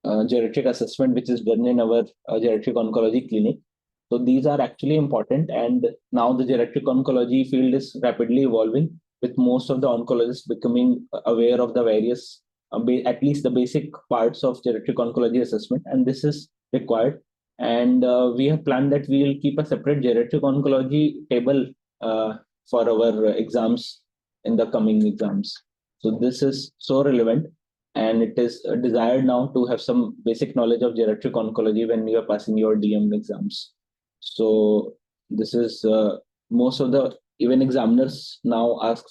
geriatric assessment which is done in our geriatric oncology clinic. So these are actually important, and now the geriatric oncology field is rapidly evolving, with most of the oncologists becoming aware of the various, at least the basic parts of geriatric oncology assessment, and this is required. And we have planned that we will keep a separate geriatric oncology table for our exams in the coming exams. So this is so relevant, and it is desired now to have some basic knowledge of geriatric oncology when you are passing your DM exams. So this is most of the even examiners now ask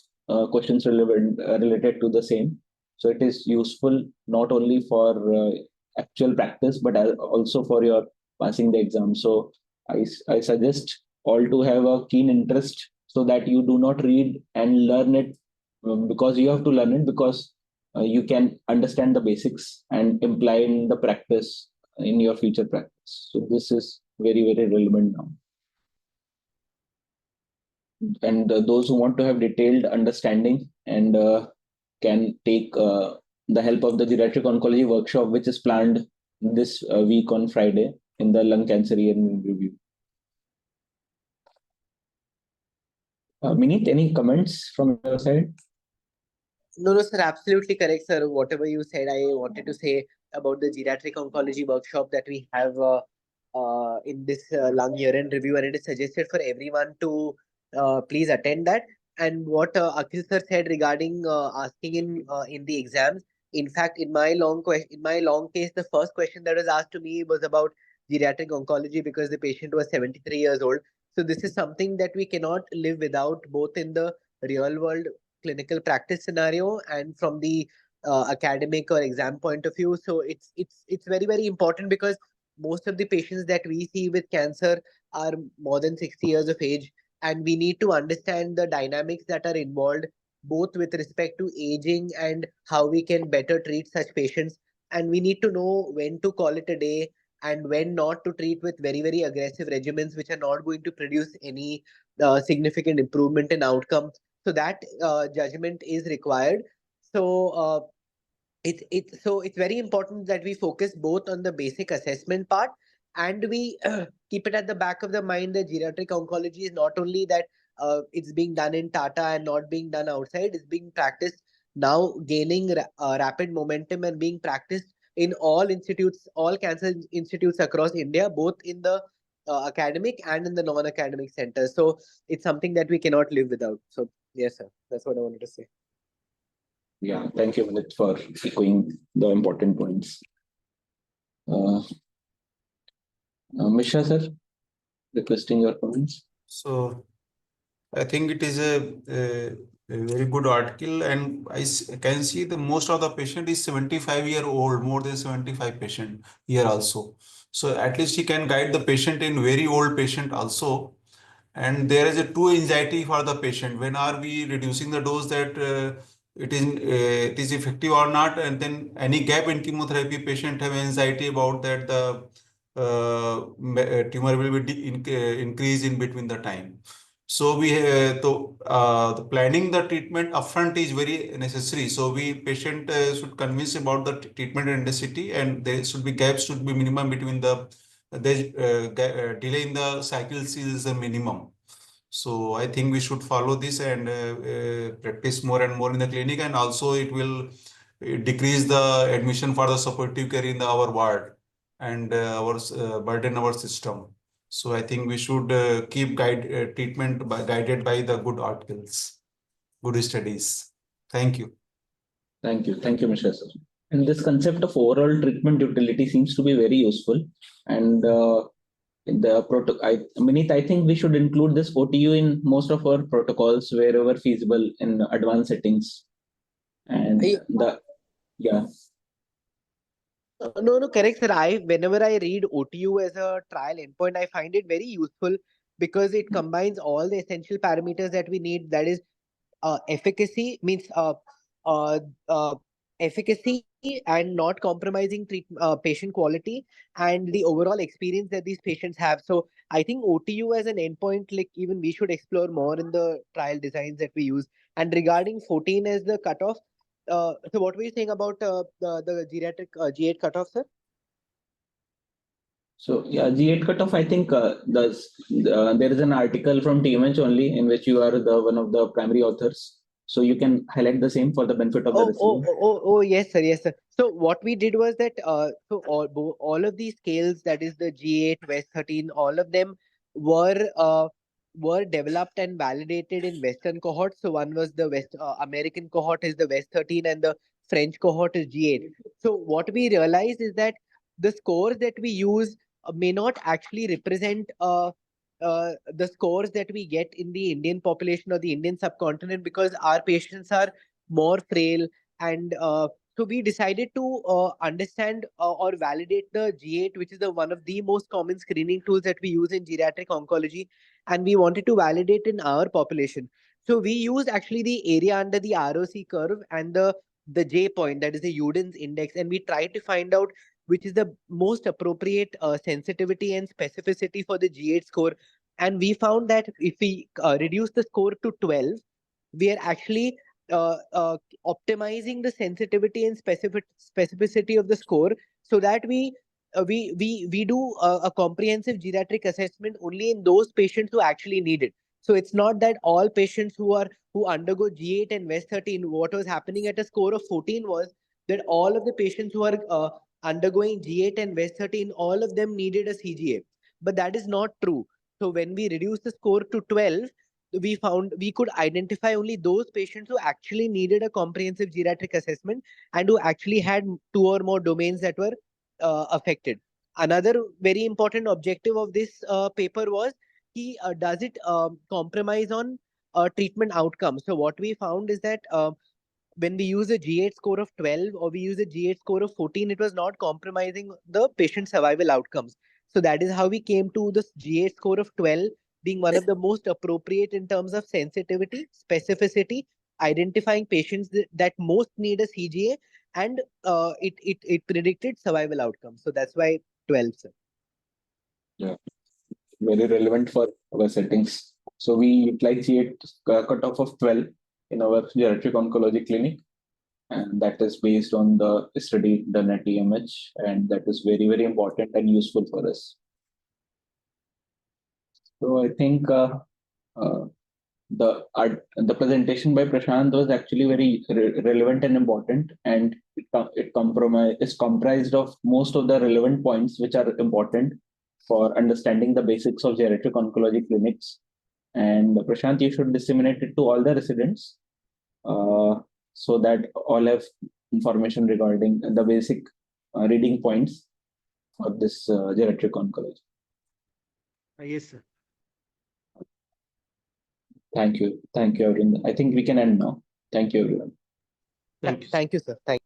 questions related to the same. So it is useful not only for actual practice, but also for your passing the exam. So I suggest all to have a keen interest, so that you do not read and learn it because you have to learn it, because you can understand the basics and imply in the practice in your future practice. So this is very, very relevant now. And those who want to have detailed understanding and can take the help of the geriatric oncology workshop, which is planned this week on Friday in the lung cancer year in review. Minit, any comments from your side? No, sir, absolutely correct, sir. Whatever you said, I wanted to say about the geriatric oncology workshop that we have in this lung urine review, and it is suggested for everyone to please attend that. And what Akhil sir said regarding asking in the exams, in fact, in my long case, the first question that was asked to me was about geriatric oncology, because the patient was 73 years old. So this is something that we cannot live without, both in the real world clinical practice scenario and from the academic or exam point of view. So it's very, very important, because most of the patients that we see with cancer are more than 60 years of age, and we need to understand the dynamics that are involved, both with respect to aging and how we can better treat such patients. And we need to know when to call it a day and when not to treat with very, very aggressive regimens which are not going to produce any significant improvement in outcome. So that judgment is required. So it's very important that we focus both on the basic assessment part, and we keep it at the back of the mind that geriatric oncology is not only that it's being done in Tata and not being done outside. It's being practiced now, gaining rapid momentum and being practiced in all institutes, all cancer institutes across India, both in the academic and in the non-academic centers. So it's something that we cannot live without. So yes, sir, that's what I wanted to say. Yeah, thank you, Vinit, for echoing the important points. Mishra sir, requesting your comments. So I think it is a very good article, and can see the most of the patient is 75-year-old, more than 75 patient here also. So at least he can guide the patient in very old patient also. And there is a true anxiety for the patient. When are we reducing the dose that it is effective or not? And then any gap in chemotherapy, patient have anxiety about that the tumor will be increase in between the time. So the planning the treatment upfront is very necessary. So we patient should convince about the treatment intensity, and there should be gaps should be minimum between the delay in the cycles is a minimum. So I think we should follow this and practice more and more in the clinic, and also it will decrease the admission for the supportive care in our ward and our burden our system. So I think we should keep treatment guided by the good articles, good studies. Thank you. Thank you, Mishra sir. And this concept of overall treatment utility seems to be very useful. And in the Minit, I think we should include this OTU in most of our protocols wherever feasible in advanced settings. And yeah. No, correct, sir. Whenever I read OTU as a trial endpoint, I find it very useful because it combines all the essential parameters that we need. That is, efficacy means uh, uh, efficacy and not compromising patient quality and the overall experience that these patients have. So I think OTU as an endpoint, like even we should explore more in the trial designs that we use. And regarding 14 as the cutoff, so what were you saying about the geriatric G8 cutoff, sir? So yeah, G8 cutoff. I think there is an article from TMH only in which you are the one of the primary authors. So you can highlight the same for the benefit of the receiver. Yes, sir, yes, sir. So what we did was that so all of these scales, that is the G8, West 13, all of them were developed and validated in Western cohorts. So one was the West American cohort is the West 13, and the French cohort is G8. So what we realized is that the scores that we use may not actually represent the scores that we get in the Indian population or the Indian subcontinent, because our patients are more frail, and so we decided to understand or validate the G8, which is one of the most common screening tools that we use in geriatric oncology, and we wanted to validate in our population. So we used actually the area under the ROC curve and the J point, that is the Uden's index, and we tried to find out which is the most appropriate sensitivity and specificity for the G8 score. And we found that if we reduce the score to 12, we are actually optimizing the sensitivity and specificity of the score, so that we do a comprehensive geriatric assessment only in those patients who actually need it. So it's not that all patients who undergo G8 and West 13, what was happening at a score of 14 was that all of the patients who are undergoing G8 and West 13, all of them needed a CGA. But that is not true. So when we reduced the score to 12, we found we could identify only those patients who actually needed a comprehensive geriatric assessment and who actually had two or more domains that were affected. Another very important objective of this paper was, does it compromise on treatment outcomes? So what we found is that when we use a G8 score of 12 or we use a G8 score of 14, it was not compromising the patient survival outcomes. So that is how we came to this G8 score of 12 being one of the most appropriate in terms of sensitivity, specificity, identifying patients that most need a CGA, and it predicted survival outcomes. So that's why 12, sir. Yeah, very relevant for our settings. So we utilize G8 cutoff of 12 in our geriatric oncology clinic, and that is based on the study done at TMH, and that is very, very important and useful for us. So I think the presentation by Prashant was actually very relevant and important, and it is comprised of most of the relevant points which are important for understanding the basics of geriatric oncology clinics. And Prashant, you should disseminate it to all the residents so that all have information regarding the basic reading points for this geriatric oncology. Yes, sir. Thank you, everyone. I think we can end now. Thank you, everyone. Thank you. Thank you, sir. Thank